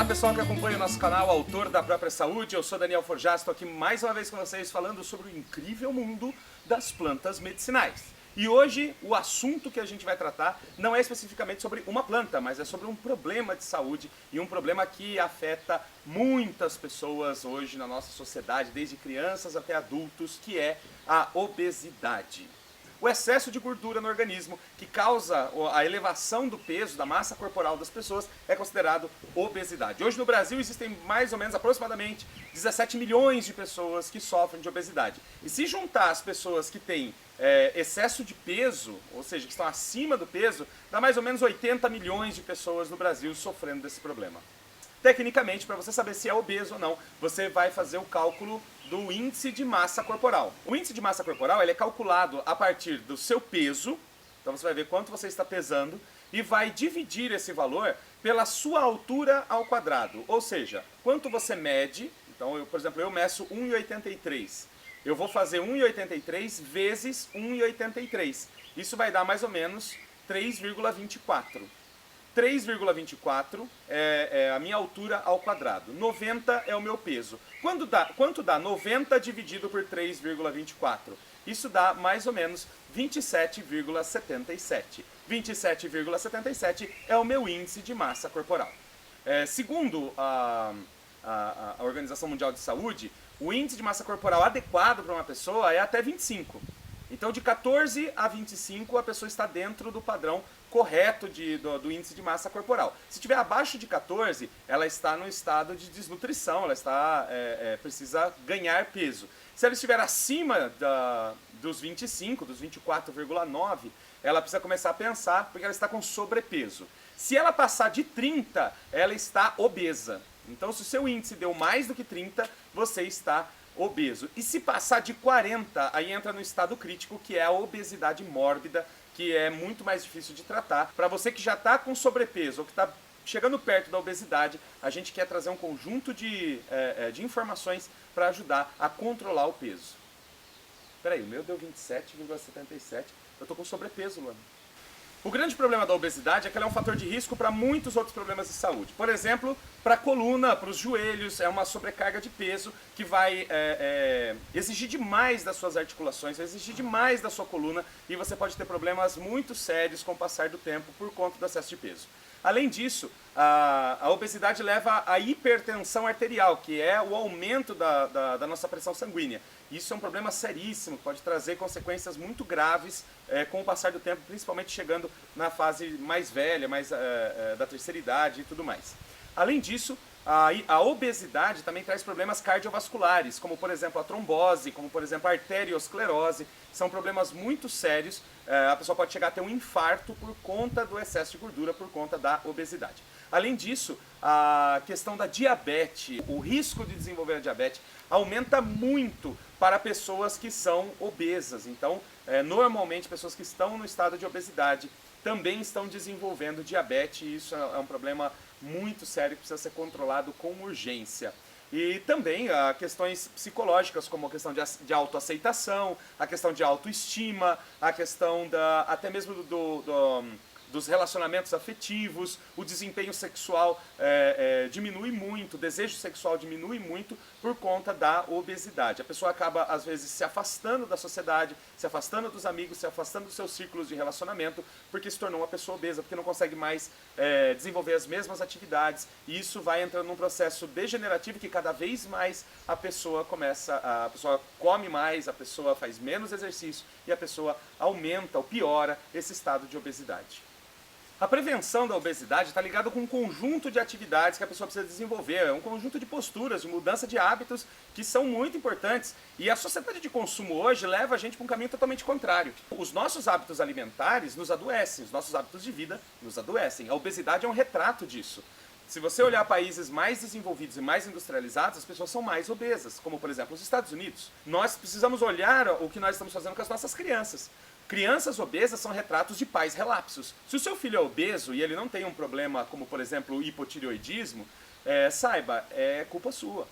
pessoal que acompanha o nosso canal Autor da Própria Saúde, eu sou Daniel Forjas, estou aqui mais uma vez com vocês falando sobre o incrível mundo das plantas medicinais. E hoje o assunto que a gente vai tratar não é especificamente sobre uma planta, mas é sobre um problema de saúde e um problema que afeta muitas pessoas hoje na nossa sociedade, desde crianças até adultos, que é a obesidade. O excesso de gordura no organismo, que causa a elevação do peso, da massa corporal das pessoas, é considerado obesidade. Hoje no Brasil existem mais ou menos, aproximadamente, 17 milhões de pessoas que sofrem de obesidade. E se juntar as pessoas que têm excesso de peso, ou seja, que estão acima do peso, dá mais ou menos 80 milhões de pessoas no Brasil sofrendo desse problema. Tecnicamente, para você saber se é obeso ou não, você vai fazer o cálculo do índice de massa corporal. O índice de massa corporal ele é calculado a partir do seu peso, então você vai ver quanto você está pesando, e vai dividir esse valor pela sua altura ao quadrado. Ou seja, quanto você mede, então, por exemplo, eu meço 1,83. Eu vou fazer 1,83 vezes 1,83. Isso vai dar mais ou menos 3,24. 3,24 é a minha altura ao quadrado. 90 é o meu peso. Quanto dá 90 dividido por 3,24? Isso dá mais ou menos 27,77. 27,77 é o meu índice de massa corporal. Segundo a Organização Mundial de Saúde, o índice de massa corporal adequado para uma pessoa é até 25. Então, de 14 a 25, a pessoa está dentro do padrão correto do índice de massa corporal. Se estiver abaixo de 14, ela está no estado de desnutrição, ela precisa ganhar peso. Se ela estiver acima dos 25, dos 24,9, ela precisa começar a pensar, porque ela está com sobrepeso. Se ela passar de 30, ela está obesa. Então, se o seu índice deu mais do que 30, você está obeso. E se passar de 40, aí entra no estado crítico, que é a obesidade mórbida, que é muito mais difícil de tratar. Para você que já está com sobrepeso ou que está chegando perto da obesidade, a gente quer trazer um conjunto de informações para ajudar a controlar o peso. Peraí, o meu deu 27,77. Eu estou com sobrepeso, Luana. O grande problema da obesidade é que ela é um fator de risco para muitos outros problemas de saúde. Por exemplo, para a coluna, para os joelhos, é uma sobrecarga de peso que vai exigir demais das suas articulações, vai exigir demais da sua coluna e você pode ter problemas muito sérios com o passar do tempo por conta do excesso de peso. Além disso, a obesidade leva à hipertensão arterial, que é o aumento da nossa pressão sanguínea. Isso é um problema seríssimo, pode trazer consequências muito graves com o passar do tempo, principalmente chegando na fase mais velha, da terceira idade e tudo mais. Além disso, a obesidade também traz problemas cardiovasculares, como por exemplo a trombose, como por exemplo a arteriosclerose. São problemas muito sérios. A pessoa pode chegar a ter um infarto por conta do excesso de gordura, por conta da obesidade. Além disso, a questão da diabetes, o risco de desenvolver a diabetes aumenta muito para pessoas que são obesas. Então, normalmente, pessoas que estão no estado de obesidade também estão desenvolvendo diabetes e isso é um problema muito sério que precisa ser controlado com urgência. E também questões psicológicas, como a questão de autoaceitação, a questão de autoestima, a questão até mesmo dos relacionamentos afetivos, o desempenho sexual diminui muito, o desejo sexual diminui muito por conta da obesidade. A pessoa acaba, às vezes, se afastando da sociedade, se afastando dos amigos, se afastando dos seus círculos de relacionamento, porque se tornou uma pessoa obesa, porque não consegue mais desenvolver as mesmas atividades, e isso vai entrando num processo degenerativo que cada vez mais a pessoa come mais, a pessoa faz menos exercício, e a pessoa aumenta ou piora esse estado de obesidade. A prevenção da obesidade está ligada com um conjunto de atividades que a pessoa precisa desenvolver, um conjunto de posturas, de mudança de hábitos que são muito importantes. E a sociedade de consumo hoje leva a gente para um caminho totalmente contrário. Os nossos hábitos alimentares nos adoecem, os nossos hábitos de vida nos adoecem. A obesidade é um retrato disso. Se você olhar países mais desenvolvidos e mais industrializados, as pessoas são mais obesas, como por exemplo os Estados Unidos. Nós precisamos olhar o que nós estamos fazendo com as nossas crianças. Crianças obesas são retratos de pais relapsos. Se o seu filho é obeso e ele não tem um problema como, por exemplo, o hipotireoidismo, saiba, é culpa sua.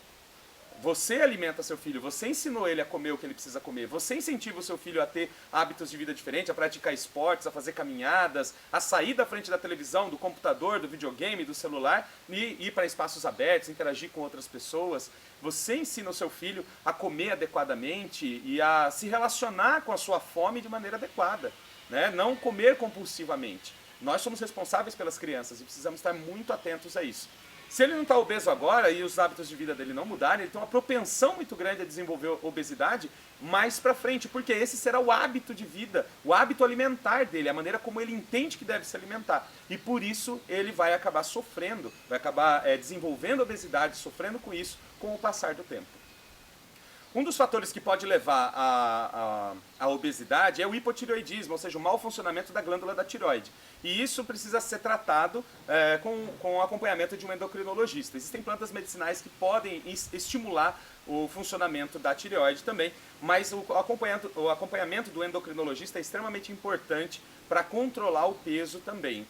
Você alimenta seu filho, você ensinou ele a comer o que ele precisa comer, você incentiva o seu filho a ter hábitos de vida diferentes, a praticar esportes, a fazer caminhadas, a sair da frente da televisão, do computador, do videogame, do celular e ir para espaços abertos, interagir com outras pessoas. Você ensina o seu filho a comer adequadamente e a se relacionar com a sua fome de maneira adequada, né? Não comer compulsivamente. Nós somos responsáveis pelas crianças e precisamos estar muito atentos a isso. Se ele não está obeso agora e os hábitos de vida dele não mudarem, ele tem uma propensão muito grande a desenvolver obesidade mais para frente, porque esse será o hábito de vida, o hábito alimentar dele, a maneira como ele entende que deve se alimentar. E por isso ele vai acabar sofrendo, vai acabar desenvolvendo obesidade, sofrendo com isso com o passar do tempo. Um dos fatores que pode levar à obesidade é o hipotireoidismo, ou seja, o mau funcionamento da glândula da tireoide. E isso precisa ser tratado com o acompanhamento de um endocrinologista. Existem plantas medicinais que podem estimular o funcionamento da tireoide também, mas o acompanhamento do endocrinologista é extremamente importante para controlar o peso também.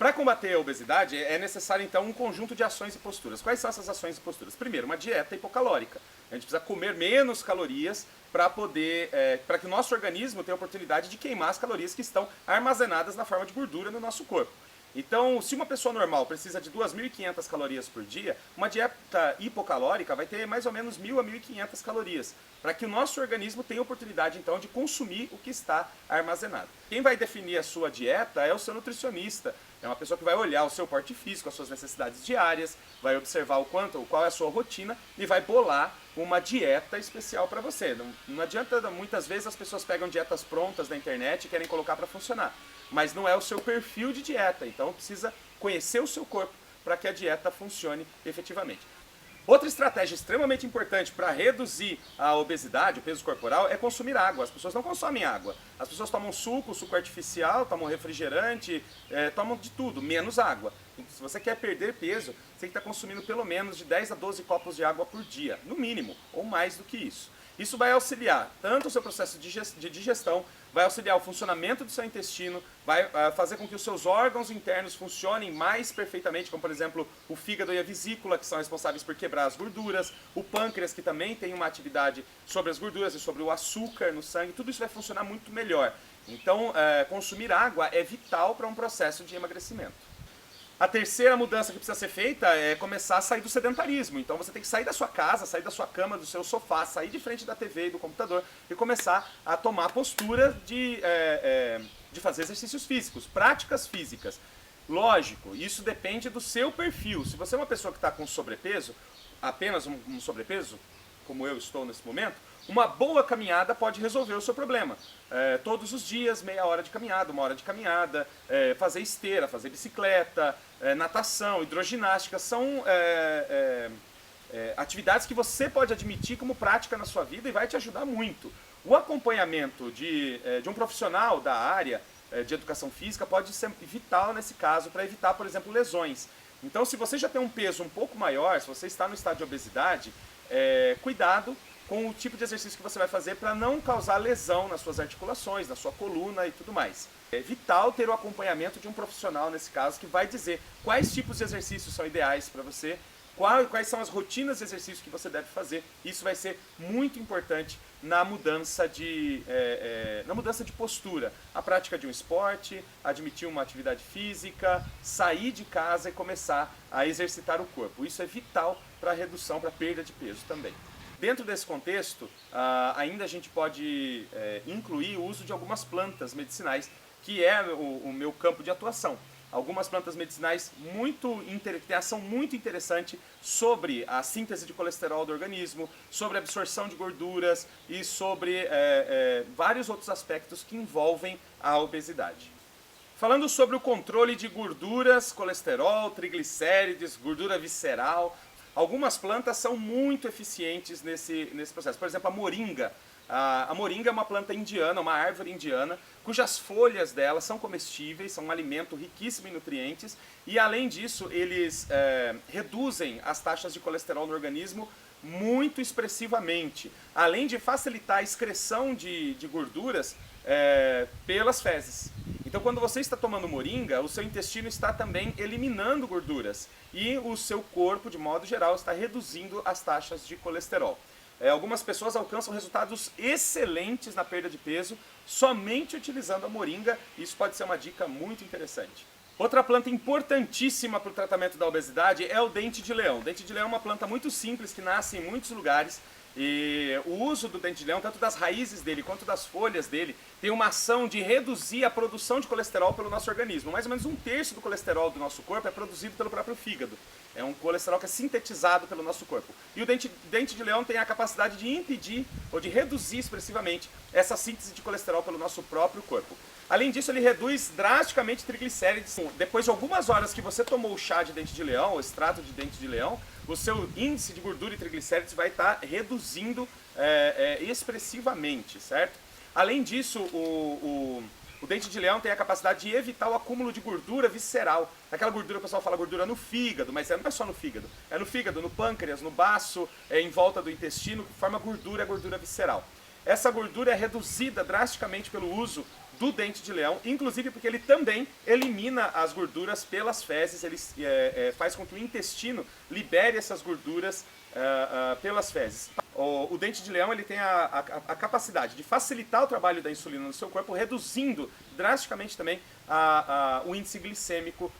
Para combater a obesidade, é necessário, então, um conjunto de ações e posturas. Quais são essas ações e posturas? Primeiro, uma dieta hipocalórica. A gente precisa comer menos calorias para que o nosso organismo tenha a oportunidade de queimar as calorias que estão armazenadas na forma de gordura no nosso corpo. Então, se uma pessoa normal precisa de 2.500 calorias por dia, uma dieta hipocalórica vai ter mais ou menos 1.000 a 1.500 calorias, para que o nosso organismo tenha a oportunidade, então, de consumir o que está armazenado. Quem vai definir a sua dieta é o seu nutricionista. É uma pessoa que vai olhar o seu porte físico, as suas necessidades diárias, vai observar qual é a sua rotina e vai bolar uma dieta especial para você. Não adianta, muitas vezes as pessoas pegam dietas prontas na internet e querem colocar para funcionar. Mas não é o seu perfil de dieta, então precisa conhecer o seu corpo para que a dieta funcione efetivamente. Outra estratégia extremamente importante para reduzir a obesidade, o peso corporal, é consumir água. As pessoas não consomem água. As pessoas tomam suco artificial, tomam refrigerante, tomam de tudo, menos água. Se você quer perder peso, você tem que estar consumindo pelo menos de 10 a 12 copos de água por dia, no mínimo, ou mais do que isso. Isso vai auxiliar tanto o seu processo de digestão, vai auxiliar o funcionamento do seu intestino, vai fazer com que os seus órgãos internos funcionem mais perfeitamente, como por exemplo o fígado e a vesícula, que são responsáveis por quebrar as gorduras, o pâncreas, que também tem uma atividade sobre as gorduras e sobre o açúcar no sangue, tudo isso vai funcionar muito melhor. Então, consumir água é vital para um processo de emagrecimento. A terceira mudança que precisa ser feita é começar a sair do sedentarismo. Então você tem que sair da sua casa, sair da sua cama, do seu sofá, sair de frente da TV e do computador e começar a tomar a postura de fazer exercícios físicos, práticas físicas. Lógico, isso depende do seu perfil. Se você é uma pessoa que está com sobrepeso, apenas um sobrepeso, como eu estou nesse momento, uma boa caminhada pode resolver o seu problema. Todos os dias, meia hora de caminhada, 1 hora de caminhada, fazer esteira, fazer bicicleta, natação, hidroginástica, são atividades que você pode admitir como prática na sua vida e vai te ajudar muito. O acompanhamento de um profissional da área de educação física pode ser vital nesse caso, para evitar, por exemplo, lesões. Então, se você já tem um peso um pouco maior, se você está no estado de obesidade, cuidado com o tipo de exercício que você vai fazer para não causar lesão nas suas articulações, na sua coluna e tudo mais. É vital ter o acompanhamento de um profissional nesse caso, que vai dizer quais tipos de exercícios são ideais para você, quais são as rotinas de exercício que você deve fazer. Isso vai ser muito importante na mudança de postura. A prática de um esporte, admitir uma atividade física, sair de casa e começar a exercitar o corpo. Isso é vital para a redução, para a perda de peso também. Dentro desse contexto, ainda a gente pode incluir o uso de algumas plantas medicinais, que é o meu campo de atuação. Algumas plantas medicinais que têm ação muito interessante sobre a síntese de colesterol do organismo, sobre a absorção de gorduras e sobre vários outros aspectos que envolvem a obesidade. Falando sobre o controle de gorduras, colesterol, triglicérides, gordura visceral, algumas plantas são muito eficientes nesse processo. Por exemplo, a moringa. A moringa é uma planta indiana, uma árvore indiana, cujas folhas dela são comestíveis, são um alimento riquíssimo em nutrientes e, além disso, eles reduzem as taxas de colesterol no organismo muito expressivamente, além de facilitar a excreção de gorduras pelas fezes. Então, quando você está tomando moringa, o seu intestino está também eliminando gorduras e o seu corpo, de modo geral, está reduzindo as taxas de colesterol. Algumas pessoas alcançam resultados excelentes na perda de peso somente utilizando a moringa. Isso pode ser uma dica muito interessante. Outra planta importantíssima para o tratamento da obesidade é o dente de leão. O dente de leão é uma planta muito simples que nasce em muitos lugares. E o uso do dente de leão, tanto das raízes dele quanto das folhas dele, tem uma ação de reduzir a produção de colesterol pelo nosso organismo. Mais ou menos 1/3 do colesterol do nosso corpo é produzido pelo próprio fígado. É um colesterol que é sintetizado pelo nosso corpo. E o dente de leão tem a capacidade de impedir ou de reduzir expressivamente essa síntese de colesterol pelo nosso próprio corpo. Além disso, ele reduz drasticamente triglicérides. Depois de algumas horas que você tomou o chá de dente de leão, o extrato de dente de leão, o seu índice de gordura e triglicérides vai estar reduzindo expressivamente, certo? Além disso, o dente de leão tem a capacidade de evitar o acúmulo de gordura visceral. Aquela gordura, o pessoal fala gordura no fígado, mas não é só no fígado. É no fígado, no pâncreas, no baço, em volta do intestino, que forma gordura, a gordura visceral. Essa gordura é reduzida drasticamente pelo uso do dente de leão, inclusive porque ele também elimina as gorduras pelas fezes, ele faz com que o intestino libere essas gorduras pelas fezes. O dente de leão ele tem a capacidade de facilitar o trabalho da insulina no seu corpo, reduzindo drasticamente também o índice glicêmico,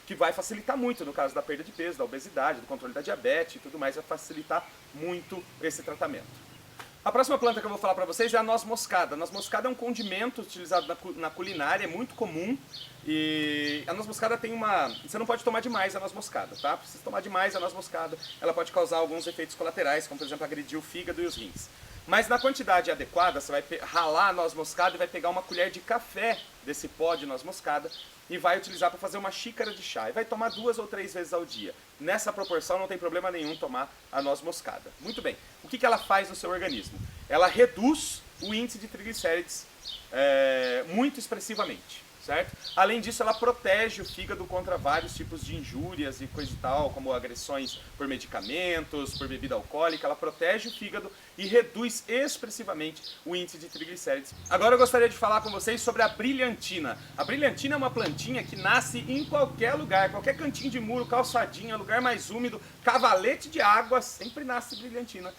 que vai facilitar muito no caso da perda de peso, da obesidade, do controle da diabetes e tudo mais, vai facilitar muito esse tratamento. A próxima planta que eu vou falar para vocês é a noz moscada. A noz moscada é um condimento utilizado na culinária, é muito comum. E a noz moscada tem uma... Você não pode tomar demais a noz moscada, tá? Se você tomar demais a noz moscada, ela pode causar alguns efeitos colaterais, como por exemplo agredir o fígado e os rins. Mas na quantidade adequada, você vai ralar a noz moscada e vai pegar uma colher de café desse pó de noz moscada e vai utilizar para fazer uma xícara de chá. E vai tomar 2 ou 3 vezes ao dia. Nessa proporção não tem problema nenhum tomar a noz moscada. Muito bem. O que ela faz no seu organismo? Ela reduz o índice de triglicérides muito expressivamente. Certo? Além disso, ela protege o fígado contra vários tipos de injúrias e coisa e tal, como agressões por medicamentos, por bebida alcoólica. Ela protege o fígado e reduz expressivamente o índice de triglicérides. Agora eu gostaria de falar com vocês sobre a brilhantina. A brilhantina é uma plantinha que nasce em qualquer lugar, qualquer cantinho de muro, calçadinha, lugar mais úmido, cavalete de água, sempre nasce brilhantina.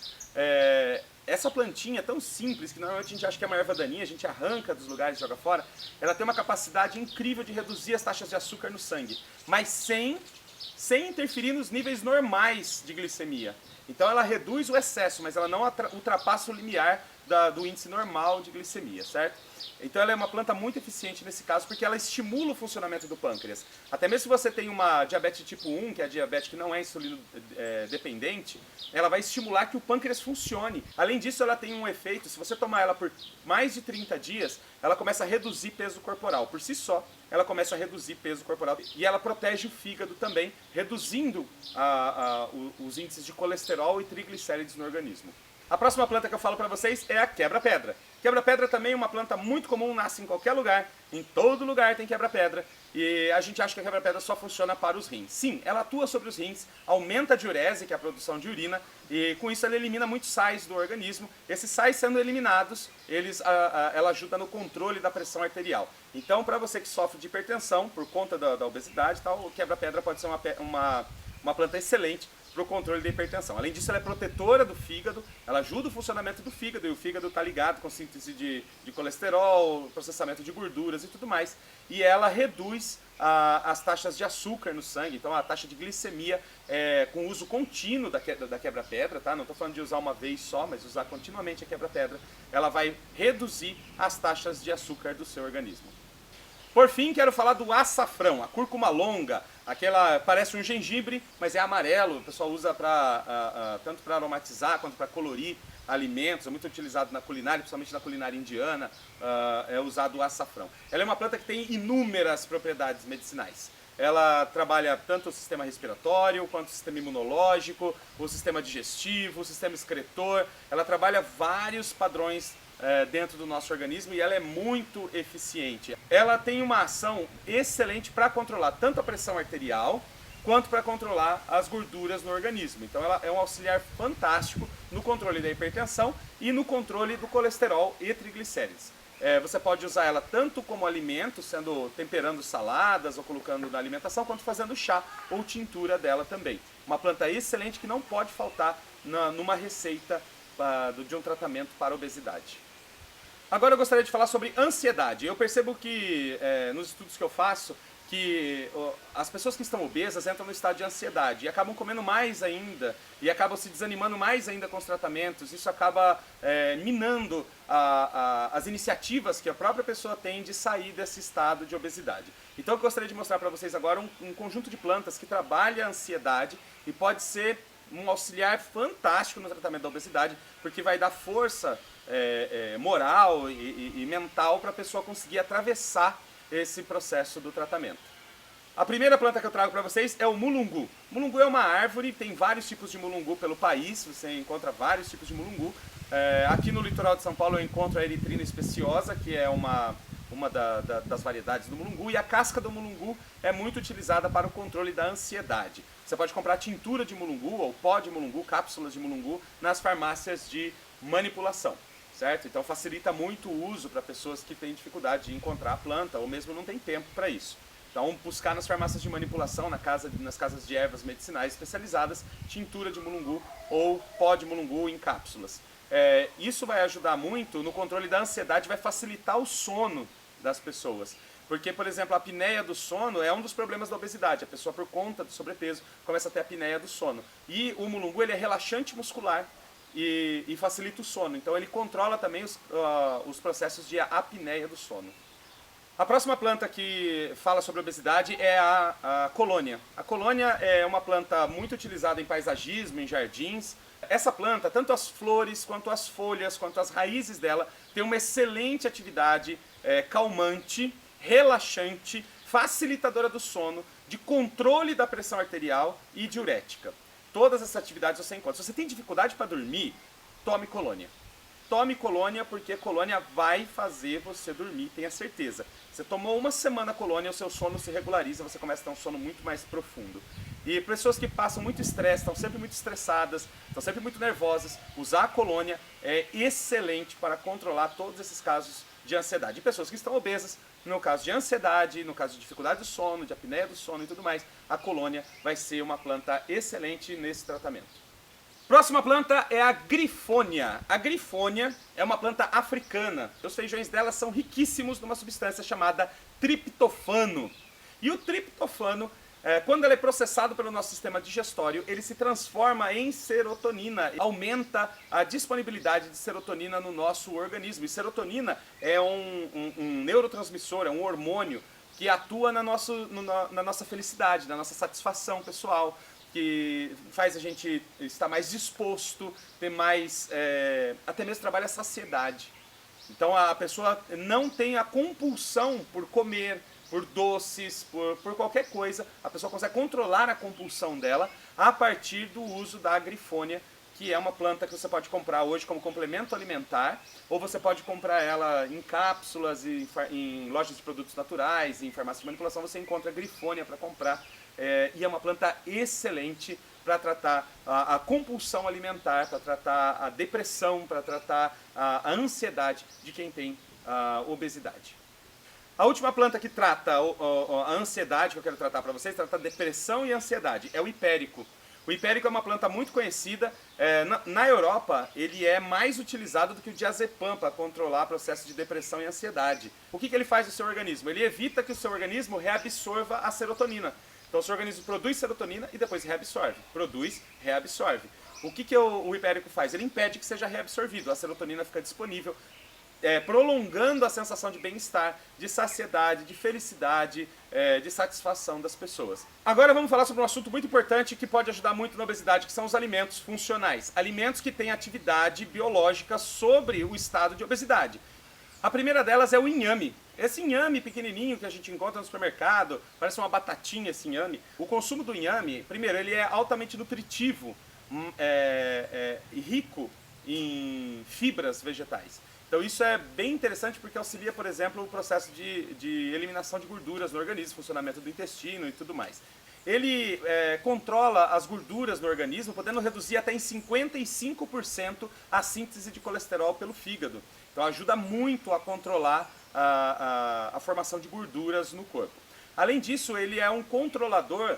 Essa plantinha tão simples, que normalmente a gente acha que é uma erva daninha, a gente arranca dos lugares e joga fora, ela tem uma capacidade incrível de reduzir as taxas de açúcar no sangue, mas sem interferir nos níveis normais de glicemia. Então ela reduz o excesso, mas ela não ultrapassa o limiar do índice normal de glicemia, certo? Então ela é uma planta muito eficiente nesse caso, porque ela estimula o funcionamento do pâncreas. Até mesmo se você tem uma diabetes tipo 1, que é a diabetes que não é insulino dependente, ela vai estimular que o pâncreas funcione. Além disso, ela tem um efeito, se você tomar ela por mais de 30 dias, ela começa a reduzir peso corporal. Por si só, ela começa a reduzir peso corporal. E ela protege o fígado também, reduzindo os índices de colesterol e triglicérides no organismo. A próxima planta que eu falo para vocês é a quebra-pedra. Quebra-pedra também é uma planta muito comum, nasce em qualquer lugar, em todo lugar tem quebra-pedra. E a gente acha que a quebra-pedra só funciona para os rins. Sim, ela atua sobre os rins, aumenta a diurese, que é a produção de urina, e com isso ela elimina muitos sais do organismo. Esses sais sendo eliminados, ela ajuda no controle da pressão arterial. Então, para você que sofre de hipertensão por conta da obesidade, o quebra-pedra pode ser uma planta excelente para o controle da hipertensão. Além disso, ela é protetora do fígado, ela ajuda o funcionamento do fígado, e o fígado está ligado com síntese de colesterol, processamento de gorduras e tudo mais. E ela reduz as taxas de açúcar no sangue, então a taxa de glicemia com o uso contínuo da quebra-pedra, tá? Não estou falando de usar uma vez só, mas usar continuamente a quebra-pedra, ela vai reduzir as taxas de açúcar do seu organismo. Por fim, quero falar do açafrão, a cúrcuma longa, aquela parece um gengibre, mas é amarelo, o pessoal usa tanto para aromatizar quanto para colorir alimentos, é muito utilizado na culinária, principalmente na culinária indiana, é usado o açafrão. Ela é uma planta que tem inúmeras propriedades medicinais. Ela trabalha tanto o sistema respiratório, quanto o sistema imunológico, o sistema digestivo, o sistema excretor, ela trabalha vários padrões dentro do nosso organismo e ela é muito eficiente. Ela tem uma ação excelente para controlar tanto a pressão arterial quanto para controlar as gorduras no organismo. Então ela é um auxiliar fantástico no controle da hipertensão e no controle do colesterol e triglicérides. Você pode usar ela tanto como alimento, temperando saladas ou colocando na alimentação, quanto fazendo chá ou tintura dela também. Uma planta excelente que não pode faltar numa receita de um tratamento para obesidade. Agora eu gostaria de falar sobre ansiedade. Eu percebo que nos estudos que eu faço, que as pessoas que estão obesas entram no estado de ansiedade e acabam comendo mais ainda e acabam se desanimando mais ainda com os tratamentos. Isso acaba minando as iniciativas que a própria pessoa tem de sair desse estado de obesidade. Então eu gostaria de mostrar para vocês agora um conjunto de plantas que trabalha a ansiedade e pode ser um auxiliar fantástico no tratamento da obesidade, porque vai dar força moral e mental para a pessoa conseguir atravessar esse processo do tratamento. A primeira planta que eu trago para vocês é o mulungu. Mulungu é uma árvore, tem vários tipos de mulungu pelo país, você encontra vários tipos de mulungu. Aqui no litoral de São Paulo eu encontro a eritrina especiosa, que é uma das variedades do mulungu, e a casca do mulungu é muito utilizada para o controle da ansiedade. Você pode comprar tintura de mulungu ou pó de mulungu, cápsulas de mulungu, nas farmácias de manipulação. Certo? Então facilita muito o uso para pessoas que têm dificuldade de encontrar a planta ou mesmo não tem tempo para isso. Então buscar nas farmácias de manipulação, nas casas de ervas medicinais especializadas, tintura de mulungu ou pó de mulungu em cápsulas. Isso vai ajudar muito no controle da ansiedade, vai facilitar o sono das pessoas. Porque, por exemplo, a apneia do sono é um dos problemas da obesidade. A pessoa, por conta do sobrepeso, começa a ter apneia do sono. E o mulungu ele é relaxante muscular e facilita o sono. Então ele controla também os processos de apneia do sono. A próxima planta que fala sobre obesidade é a colônia. A colônia é uma planta muito utilizada em paisagismo, em jardins. Essa planta, tanto as flores, quanto as folhas, quanto as raízes dela, tem uma excelente atividade calmante, relaxante, facilitadora do sono, de controle da pressão arterial e diurética. Todas essas atividades você encontra. Se você tem dificuldade para dormir, tome colônia. Tome colônia, porque colônia vai fazer você dormir, tenha certeza. Você tomou uma semana colônia, o seu sono se regulariza, você começa a ter um sono muito mais profundo. E pessoas que passam muito estresse, estão sempre muito estressadas, estão sempre muito nervosas, usar a colônia é excelente para controlar todos esses casos de ansiedade. E pessoas que estão obesas, no caso de ansiedade, no caso de dificuldade do sono, de apneia do sono e tudo mais, a colônia vai ser uma planta excelente nesse tratamento. Próxima planta é a grifônia. A grifônia é uma planta africana. Os feijões dela são riquíssimos numa substância chamada triptofano. E o triptofano, quando ele é processado pelo nosso sistema digestório, ele se transforma em serotonina, aumenta a disponibilidade de serotonina no nosso organismo. E serotonina é um neurotransmissor, é um hormônio que atua na nossa felicidade, na nossa satisfação pessoal, que faz a gente estar mais disposto, ter mais, até mesmo trabalha a saciedade. Então a pessoa não tem a compulsão por comer, por doces, por qualquer coisa. A pessoa consegue controlar a compulsão dela a partir do uso da grifônia, que é uma planta que você pode comprar hoje como complemento alimentar, ou você pode comprar ela em cápsulas, em lojas de produtos naturais, em farmácias de manipulação, você encontra grifônia para comprar. E é uma planta excelente para tratar a compulsão alimentar, para tratar a depressão, para tratar a ansiedade de quem tem obesidade. A última planta que trata a ansiedade, que eu quero tratar para vocês, trata depressão e ansiedade, é o hipérico. O hipérico é uma planta muito conhecida. Na Europa, ele é mais utilizado do que o diazepam para controlar processos de depressão e ansiedade. O que ele faz no seu organismo? Ele evita que o seu organismo reabsorva a serotonina. Então o seu organismo produz serotonina e depois reabsorve. Produz, reabsorve. O que o hipérico faz? Ele impede que seja reabsorvido. A serotonina fica disponível, prolongando a sensação de bem-estar, de saciedade, de felicidade, de satisfação das pessoas. Agora vamos falar sobre um assunto muito importante que pode ajudar muito na obesidade, que são os alimentos funcionais. Alimentos que têm atividade biológica sobre o estado de obesidade. A primeira delas é o inhame. Esse inhame pequenininho que a gente encontra no supermercado, parece uma batatinha esse inhame. O consumo do inhame, primeiro, ele é altamente nutritivo e rico em fibras vegetais. Então isso é bem interessante porque auxilia, por exemplo, o processo de eliminação de gorduras no organismo, funcionamento do intestino e tudo mais. ele controla as gorduras no organismo, podendo reduzir até em 55% a síntese de colesterol pelo fígado. Então ajuda muito a controlar a formação de gorduras no corpo. Além disso, ele é um controlador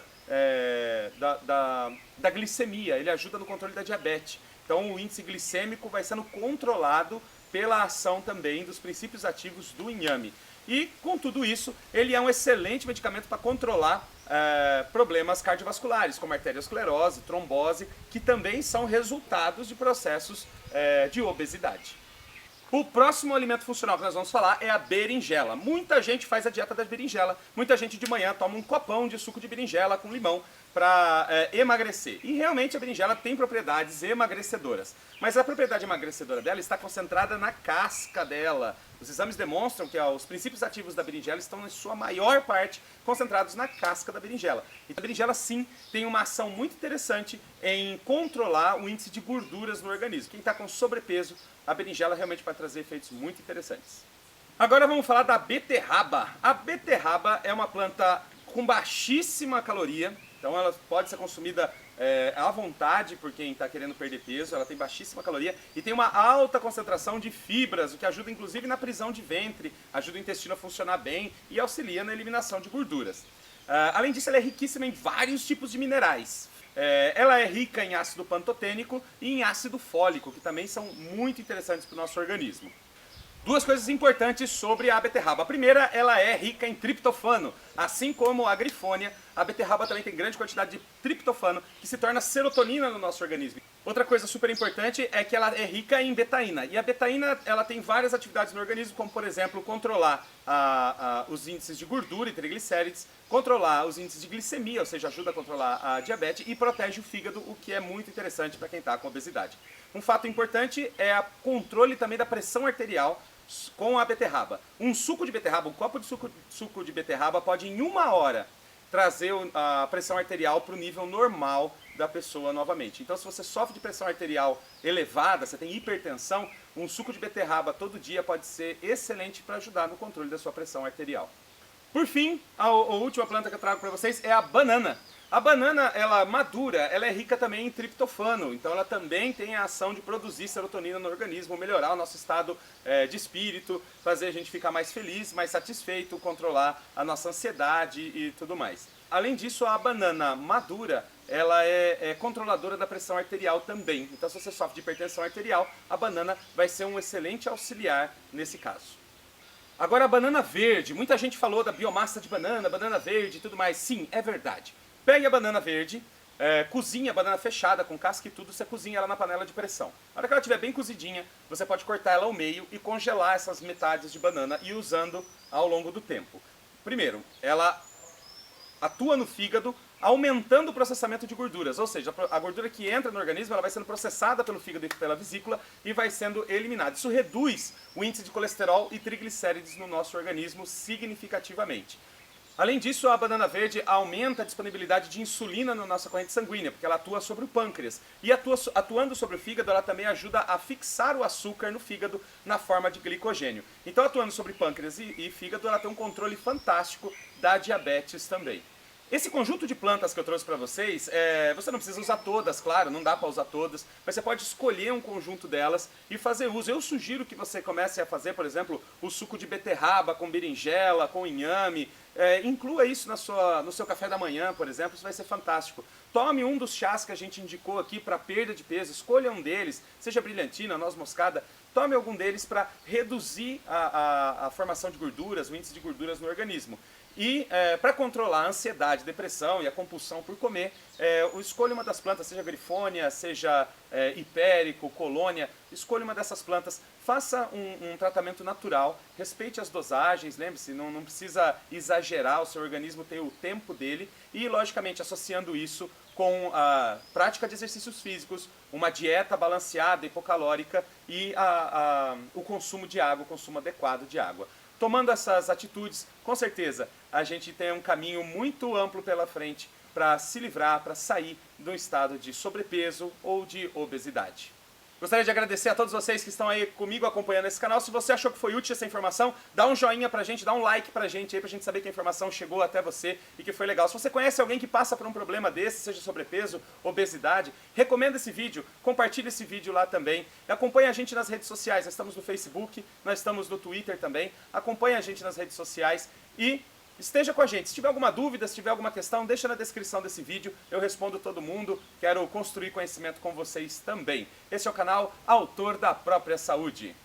da glicemia, ele ajuda no controle da diabetes. Então o índice glicêmico vai sendo controlado pela ação também dos princípios ativos do inhame. E com tudo isso, ele é um excelente medicamento para controlar problemas cardiovasculares, como arteriosclerose, trombose, que também são resultados de processos de obesidade. O próximo alimento funcional que nós vamos falar é a berinjela. Muita gente faz a dieta da berinjela. Muita gente de manhã toma um copão de suco de berinjela com limão para emagrecer. E realmente a berinjela tem propriedades emagrecedoras. Mas a propriedade emagrecedora dela está concentrada na casca dela. Os exames demonstram que os princípios ativos da berinjela estão, em sua maior parte, concentrados na casca da berinjela. E a berinjela, sim, tem uma ação muito interessante em controlar o índice de gorduras no organismo. Quem está com sobrepeso, a berinjela realmente vai trazer efeitos muito interessantes. Agora vamos falar da beterraba. A beterraba é uma planta com baixíssima caloria, então ela pode ser consumida à vontade por quem está querendo perder peso. Ela tem baixíssima caloria e tem uma alta concentração de fibras, o que ajuda inclusive na prisão de ventre, ajuda o intestino a funcionar bem e auxilia na eliminação de gorduras. Além disso, ela é riquíssima em vários tipos de minerais. Ela é rica em ácido pantotênico e em ácido fólico, que também são muito interessantes para o nosso organismo. Duas coisas importantes sobre a beterraba. A primeira, ela é rica em triptofano. Assim como a grifônia, a beterraba também tem grande quantidade de triptofano, que se torna serotonina no nosso organismo. Outra coisa super importante é que ela é rica em betaína. E a betaína, ela tem várias atividades no organismo, como por exemplo, controlar os índices de gordura e triglicérides, controlar os índices de glicemia, ou seja, ajuda a controlar a diabetes e protege o fígado, o que é muito interessante para quem está com obesidade. Um fato importante é o controle também da pressão arterial com a beterraba. Um suco de beterraba, um copo de suco de beterraba pode em 1 hora trazer a pressão arterial para o nível normal da pessoa novamente. Então, se você sofre de pressão arterial elevada, você tem hipertensão, um suco de beterraba todo dia pode ser excelente para ajudar no controle da sua pressão arterial. Por fim, a última planta que eu trago para vocês é a banana. A banana, ela madura, ela é rica também em triptofano, então ela também tem a ação de produzir serotonina no organismo, melhorar o nosso estado de espírito, fazer a gente ficar mais feliz, mais satisfeito, controlar a nossa ansiedade e tudo mais. Além disso, a banana madura, ela é controladora da pressão arterial também. Então, se você sofre de hipertensão arterial, a banana vai ser um excelente auxiliar nesse caso. Agora, a banana verde. Muita gente falou da biomassa de banana verde e tudo mais. Sim, é verdade. Pegue a banana verde, cozinha a banana fechada, com casca e tudo, você cozinha ela na panela de pressão. Na hora que ela estiver bem cozidinha, você pode cortar ela ao meio e congelar essas metades de banana e ir usando ao longo do tempo. Primeiro, ela atua no fígado, aumentando o processamento de gorduras, ou seja, a gordura que entra no organismo ela vai sendo processada pelo fígado e pela vesícula e vai sendo eliminada. Isso reduz o índice de colesterol e triglicérides no nosso organismo significativamente. Além disso, a banana verde aumenta a disponibilidade de insulina na nossa corrente sanguínea, porque ela atua sobre o pâncreas. E atuando sobre o fígado, ela também ajuda a fixar o açúcar no fígado na forma de glicogênio. Então, atuando sobre pâncreas e fígado, ela tem um controle fantástico da diabetes também. Esse conjunto de plantas que eu trouxe para vocês, você não precisa usar todas, claro, não dá para usar todas, mas você pode escolher um conjunto delas e fazer uso. Eu sugiro que você comece a fazer, por exemplo, o suco de beterraba com berinjela, com inhame. Inclua isso no seu café da manhã, por exemplo, isso vai ser fantástico. Tome um dos chás que a gente indicou aqui para perda de peso, escolha um deles, seja brilhantina, noz moscada, tome algum deles para reduzir a formação de gorduras, o índice de gorduras no organismo. E para controlar a ansiedade, depressão e a compulsão por comer, escolha uma das plantas, seja grifônia, seja hipérico, colônia, escolha uma dessas plantas, faça um tratamento natural, respeite as dosagens, lembre-se, não precisa exagerar, o seu organismo tem o tempo dele e, logicamente, associando isso com a prática de exercícios físicos, uma dieta balanceada, hipocalórica e o consumo de água, o consumo adequado de água. Tomando essas atitudes, com certeza, a gente tem um caminho muito amplo pela frente para se livrar, para sair do estado de sobrepeso ou de obesidade. Gostaria de agradecer a todos vocês que estão aí comigo acompanhando esse canal. Se você achou que foi útil essa informação, dá um joinha pra gente, dá um like pra gente aí, pra gente saber que a informação chegou até você e que foi legal. Se você conhece alguém que passa por um problema desse, seja sobrepeso, obesidade, recomenda esse vídeo, compartilha esse vídeo lá também. E acompanha a gente nas redes sociais, nós estamos no Facebook, nós estamos no Twitter também. Acompanha a gente nas redes sociais e esteja com a gente. Se tiver alguma dúvida, se tiver alguma questão, deixa na descrição desse vídeo. Eu respondo todo mundo. Quero construir conhecimento com vocês também. Esse é o canal Autor da Própria Saúde.